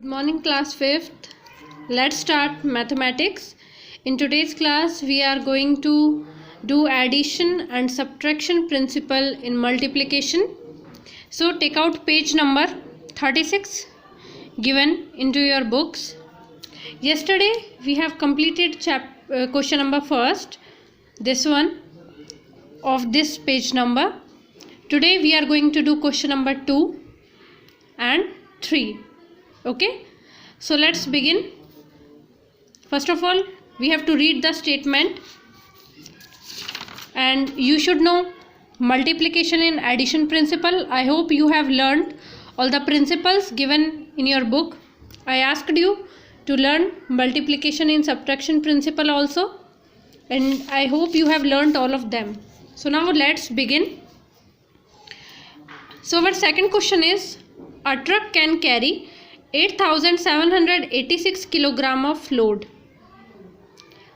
Good morning, class 5th. Let's start mathematics. In today's class we are going to do addition and subtraction principle in multiplication. So take out page number 36 given into your books. Yesterday we have completed question number first, this one of this page number. Today we are going to do question number 2 and 3. Okay, so let's begin. First of all, we have to read the statement, and you should know multiplication in addition principle. I hope you have learned all the principles given in your book. I asked you to learn multiplication in subtraction principle also, and I hope you have learned all of them. So now let's begin. So our second question is, a truck can carry 8,786 kilogram of load.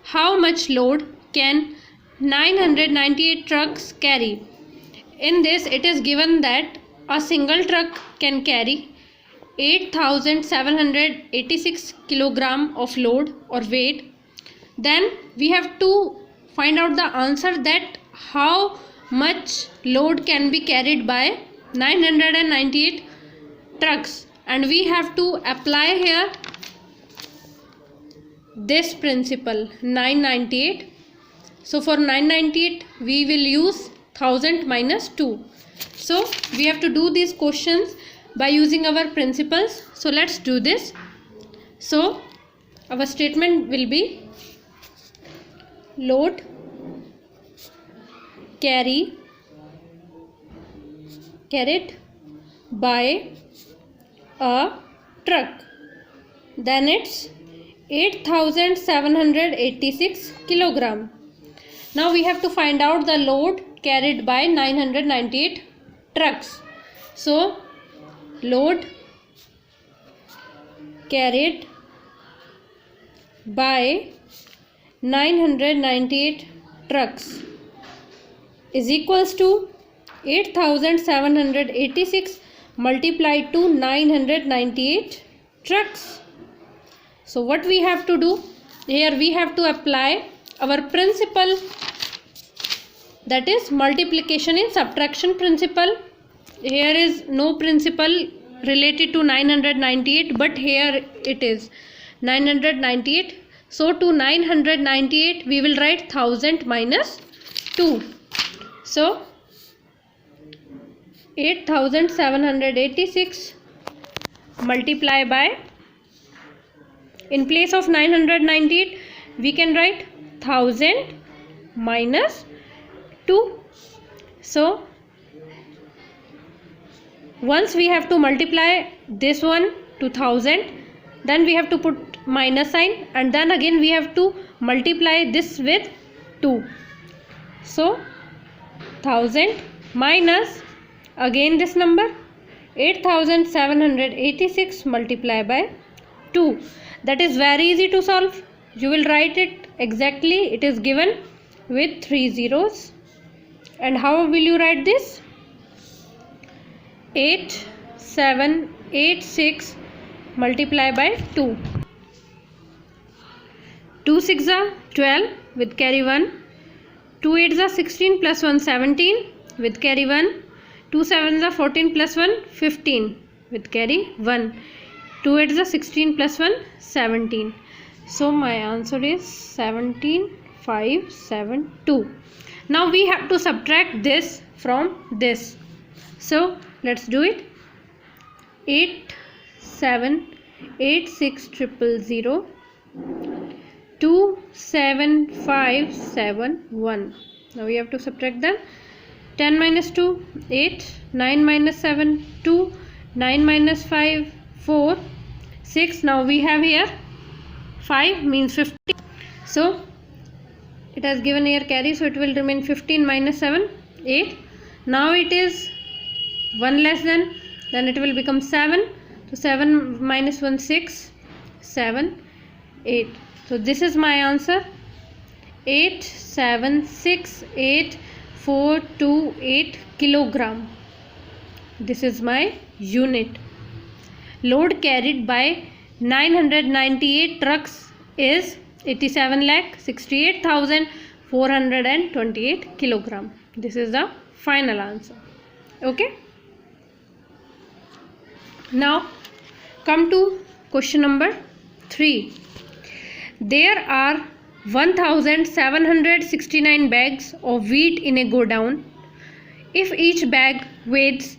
How much load can 998 trucks carry? In this, it is given that a single truck can carry 8,786 kilogram of load or weight. Then we have to find out the answer, that how much load can be carried by 998 trucks. And we have to apply here this principle 998. So for 998 we will use 1000 minus 2. So we have to do these questions by using our principles. So let's do this. So our statement will be, load carried by a truck, then it's 8,786 kilogram. Now we have to find out the load carried by 998 trucks. So load carried by 998 trucks is equals to 8,786 multiplied to 998 trucks. So what we have to do here, we have to apply our principle, that is multiplication in subtraction principle. Here is no principle related to 998, but here it is 998. So to 998 we will write 1000 minus 2. So 8,786 multiply by, in place of 998 we can write 1000 minus 2. So once we have to multiply this one to 1000, then we have to put minus sign, and then again we have to multiply this with 2. So 1000 minus again this number 8,786 multiplied by 2. That is very easy to solve. You will write it exactly. It is given with 3 zeros. And how will you write this? 8786 multiplied by 2. 2 6 are 12 with carry 1. 2 8 are 16 plus 1 17 with carry 1. 2 7 are 14 plus 1 15 with carry 1. 2 8 are 16 plus 1 17. So my answer is 17572. Now we have to subtract this from this. So let's do it. 8786000 27571. Now we have to subtract them. 10 minus 2 8, 9 minus 7 2, 9 minus 5 4, 6. Now we have here 5 means 50. So it has given here carry, so it will remain 15 minus 7 8. Now it is 1 less than, then it will become 7. So 7 minus 1 6, 7 8. So this is my answer, 8768428 kilogram. This is my unit. Load carried by 998 trucks is 87,68,428 kilogram. This is the final answer. Okay. Now come to question number 3. There are 1,769 bags of wheat in a godown. If each bag weighs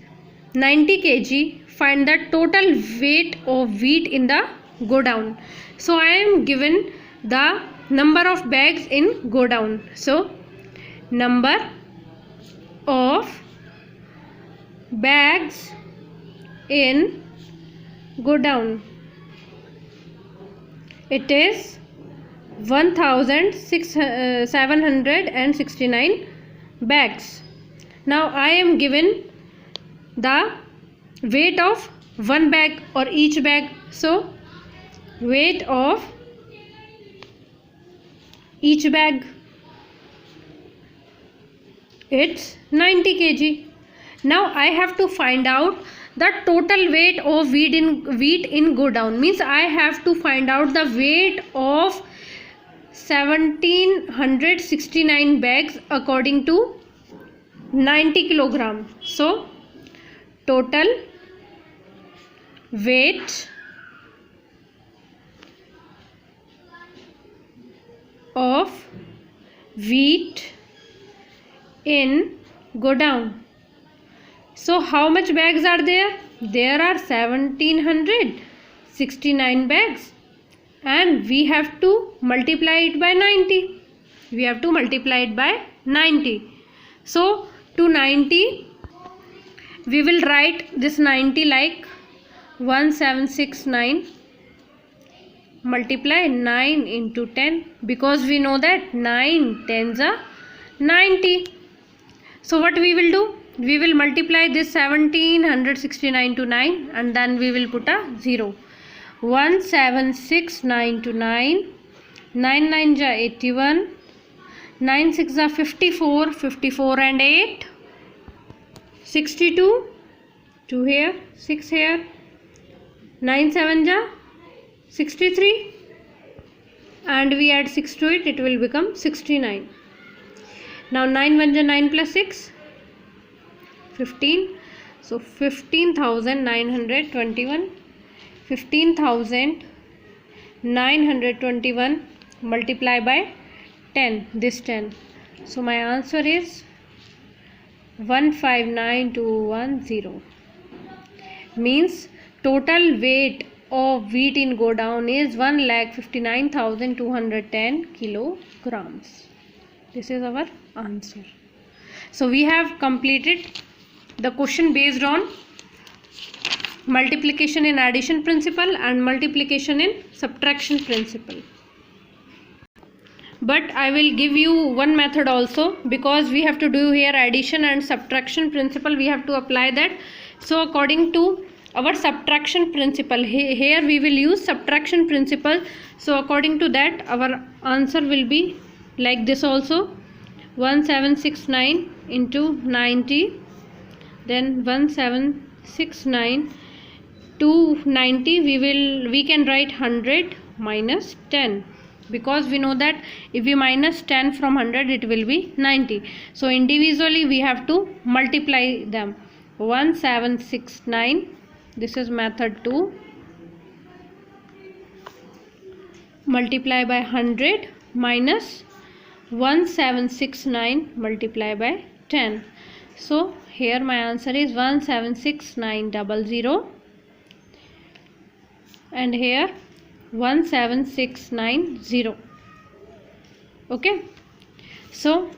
90 kg, find the total weight of wheat in the godown. So I am given the number of bags in godown. So number of bags in godown, it is 1,769 bags. Now I am given the weight of one bag or each bag. So weight of each bag, it's 90 kg. Now I have to find out the total weight of wheat in godown. Means I have to find out the weight of 1769 bags according to 90 kilogram. So total weight of wheat in godown. So how much bags are there? There are 1769 bags, and we have to multiply it by 90. We have to multiply it by 90. So to 90 we will write this 90 like 1769 multiply 9 into 10, because we know that 9 tens are 90. So what we will do? We will multiply this 1769 to 9 and then we will put a 0. 1769 to 9, 9 9 ja 81, 9 6 ja 54, 54 and 8, 62, 2 here, 6 here, 9 7 ja 63, and we add 6 to it, it will become 69. Now 9 1 ja 9 plus 6, 15. So 15,921. 15,921 multiply by 10, this 10. So my answer is 159210. Means total weight of wheat in godown is 1,59,210 kilograms. This is our answer. So we have completed the question based on multiplication in addition principle and multiplication in subtraction principle. But I will give you one method also, because we have to do here addition and subtraction principle, we have to apply that. So according to our subtraction principle, here we will use subtraction principle. So according to that our answer will be like this also, 1769 into 90, then 1769 to 90, we can write 100 minus 10, because we know that if we minus 10 from 100 it will be 90. So individually we have to multiply them. 1769, this is method 2, multiply by 100 minus 1769 multiply by 10. So here my answer is 176900, and here 1769. Okay, so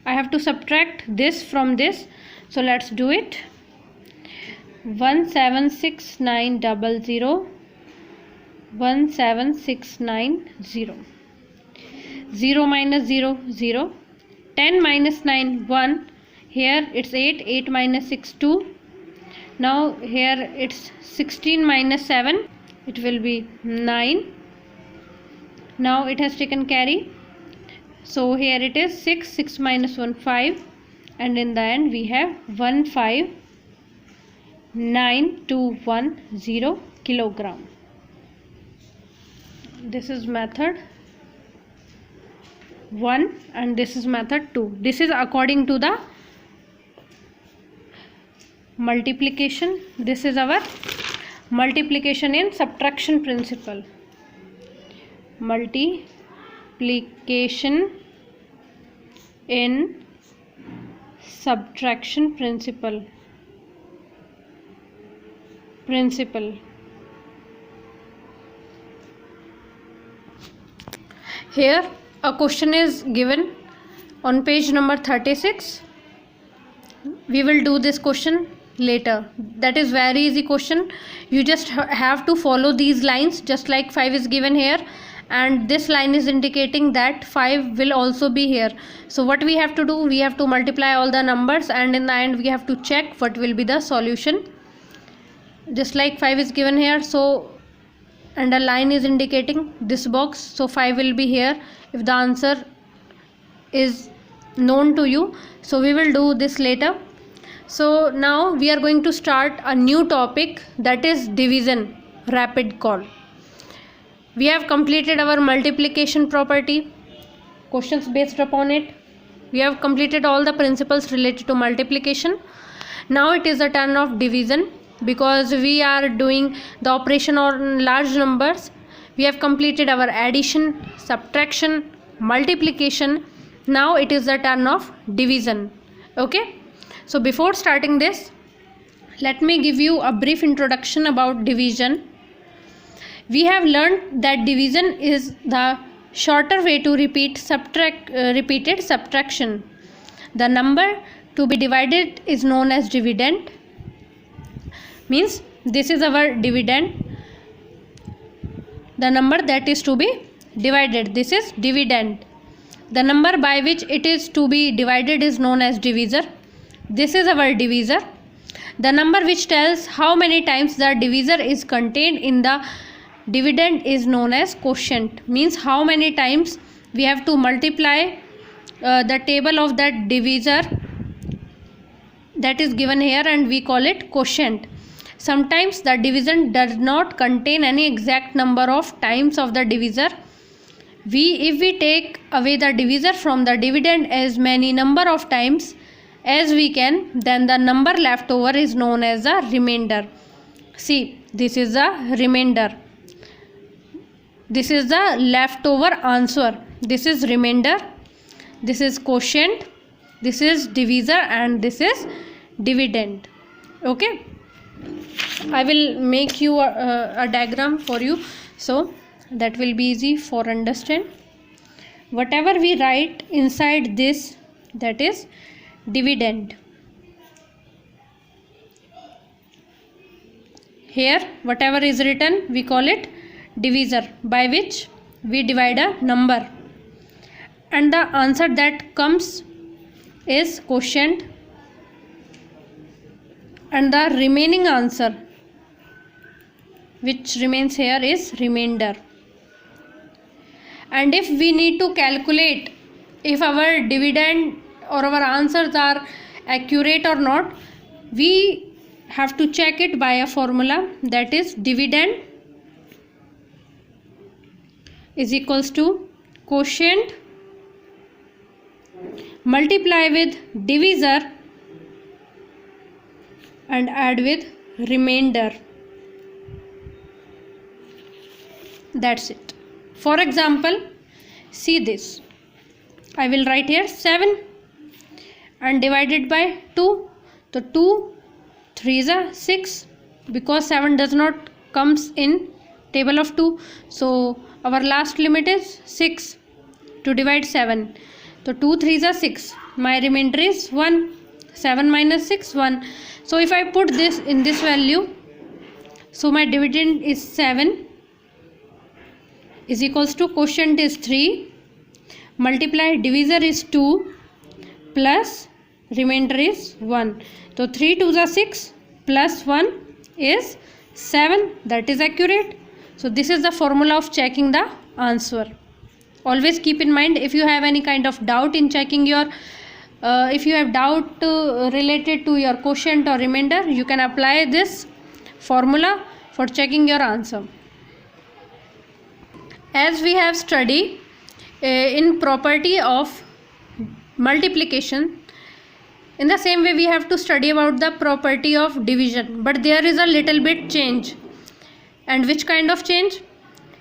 I have to subtract this from this, so let's do it. 176900, 1769, 0 minus 0 0, 10 minus 9 1, here it's 8, 8 minus 6 2, now here it's 16 minus 7, it will be 9. Now it has taken carry, so here it is 6, 6 minus 1 5, and in the end we have 159,210 kilogram. this is method 1 and this is method 2. This is according to the multiplication. This is our multiplication in subtraction principle. Multiplication in subtraction principle. Here a question is given on page number 36. We will do this question later. That is very easy question. You just have to follow these lines, just like 5 is given here and this line is indicating that 5 will also be here. So what we have to do, we have to multiply all the numbers and in the end we have to check what will be the solution. Just like 5 is given here, so and a line is indicating this box, so 5 will be here if the answer is known to you. So we will do this later. So now we are going to start a new topic, that is division rapid call. We have completed our multiplication property, questions based upon it. We have completed all the principles related to multiplication. Now it is the turn of division, because we are doing the operation on large numbers. We have completed our addition, subtraction, multiplication. Now it is the turn of division. Okay, so before starting this, let me give you a brief introduction about division. We have learned that division is the shorter way to repeated subtraction. The number to be divided is known as dividend. Means this is our dividend, the number that is to be divided, this is dividend. The number by which it is to be divided is known as divisor. This is our divisor. The number which tells how many times the divisor is contained in the dividend is known as quotient. Means how many times we have to multiply the table of that divisor, that is given here, and we call it quotient. Sometimes the division does not contain any exact number of times of the divisor. If we take away the divisor from the dividend as many number of times as we can, then the number left over is known as the remainder. See, this is the remainder. This is the leftover answer. This is remainder. This is quotient. This is divisor and this is dividend. Okay. I will make you a diagram for you, so that will be easy for understand. Whatever we write inside this, that is dividend. Here whatever is written, we call it divisor, by which we divide a number, and the answer that comes is quotient, and the remaining answer which remains here is remainder. And if we need to calculate if our dividend or our answers are accurate or not, we have to check it by a formula, that is dividend is equals to quotient multiply with divisor and add with remainder. That's it. For example, see this. I will write here 7 and divided by 2. So 2 3s are 6, because 7 does not comes in table of 2. So our last limit is 6 to divide 7. So 2 3s are 6. My remainder is 1. 7 minus 6, 1. So if I put this in this value, so my dividend is 7 is equals to quotient is 3 multiply divisor is 2 plus remainder is 1. So 3 2s are 6 plus 1 is 7. That is accurate. So this is the formula of checking the answer. Always keep in mind, if you have any kind of doubt in checking your if you have doubt related to your quotient or remainder, you can apply this formula for checking your answer. as we have studied in property of multiplication, in the same way we have to study about the property of division, but there is a little bit change. And which kind of change?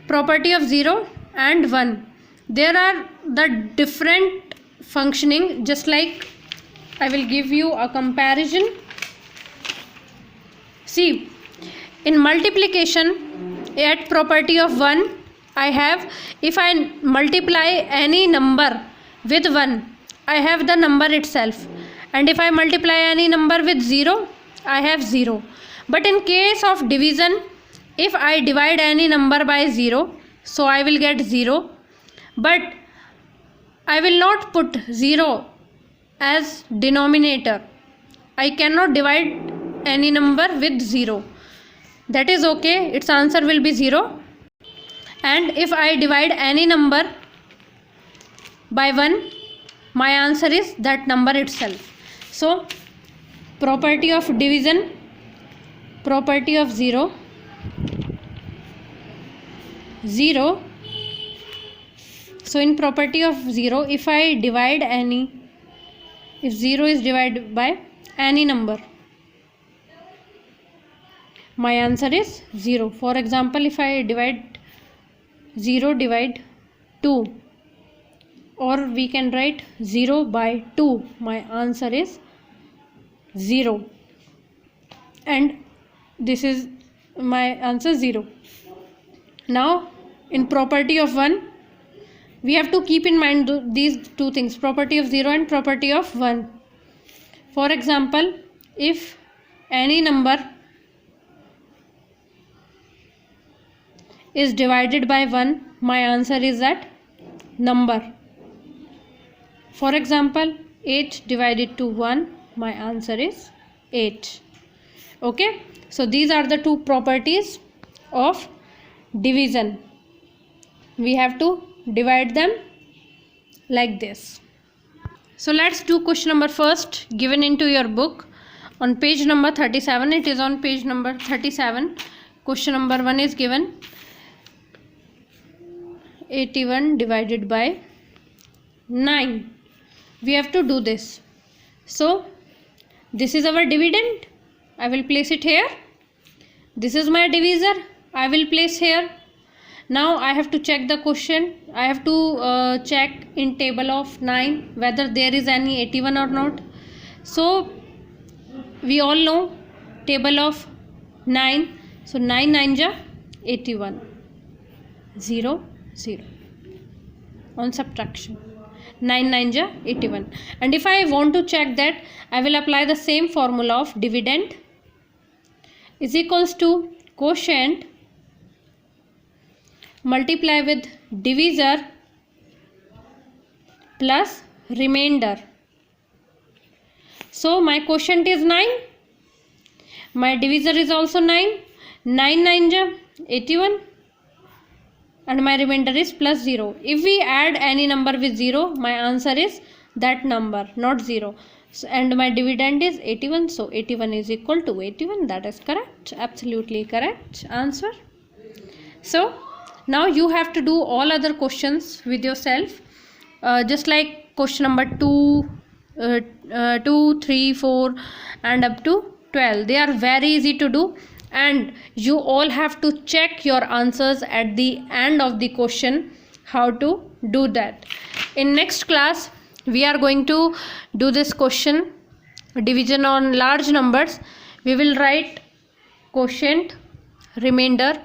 Property of 0 and 1. There are the different functioning, just like I will give you a comparison. See, in multiplication, at property of 1, I have, if I multiply any number with 1, I have the number itself. And if I multiply any number with 0, I have 0. But in case of division, if I divide any number by 0, so I will get 0. But I will not put 0 as denominator. I cannot divide any number with 0. That is okay, its answer will be 0. And if I divide any number by 1, my answer is that number itself. So, property of division, property of 0, 0. So, in property of 0, if I divide any, if 0 is divided by any number, my answer is 0. For example, if I divide 0 divide 2, or we can write 0 by 2, my answer is 0. And this is my answer 0. Now, in property of 1, we have to keep in mind these two things, property of 0 and property of 1. For example, if any number is divided by 1, my answer is that number. For example, 8 divided to 1, my answer is 8. Okay, so these are the two properties of division. We have to divide them like this. So let's do question number first, given into your book on page number 37. It is on page number 37. Question number 1 is given, 81 divided by 9. We have to do this. So this is our dividend, I will place it here. This is my divisor, I will place here. Now I have to check the question. I have to check in table of 9 whether there is any 81 or not. So we all know table of 9. So 9 9 ja 81, 0 0 on subtraction. 9 9 ja 81. And if I want to check that, I will apply the same formula of dividend is equals to quotient multiply with divisor plus remainder. So my quotient is 9, my divisor is also 9, 9 9 ja 81, and my remainder is plus 0. If we add any number with 0, my answer is that number, not 0. So, and my dividend is 81, so 81 is equal to 81. That is correct, absolutely correct answer. So now you have to do all other questions with yourself, just like question number 2, 2, 3, 4 and up to 12. They are very easy to do, and you all have to check your answers at the end of the question how to do that. In next class we are going to do this question, division on large numbers. We will write quotient, remainder,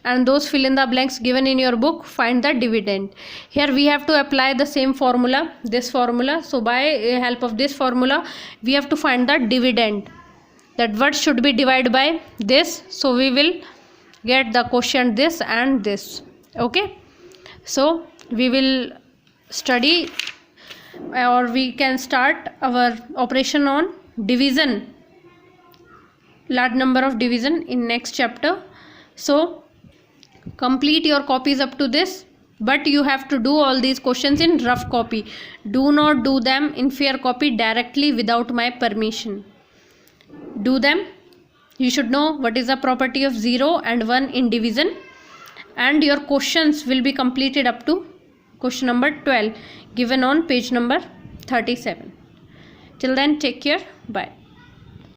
and those fill in the blanks given in your book. Find the dividend. Here we have to apply the same formula, this formula. So by help of this formula we have to find the dividend, that what should be divided by this. So we will get the quotient this and this. Okay, so we will study, or we can start our operation on division, large number of division, in next chapter. So complete your copies up to this, but you have to do all these questions in rough copy. Do not do them in fair copy directly without my permission. Do them. You should know what is the property of 0 and 1 in division, and your questions will be completed up to question number 12 given on page number 37. Till then, take care. Bye.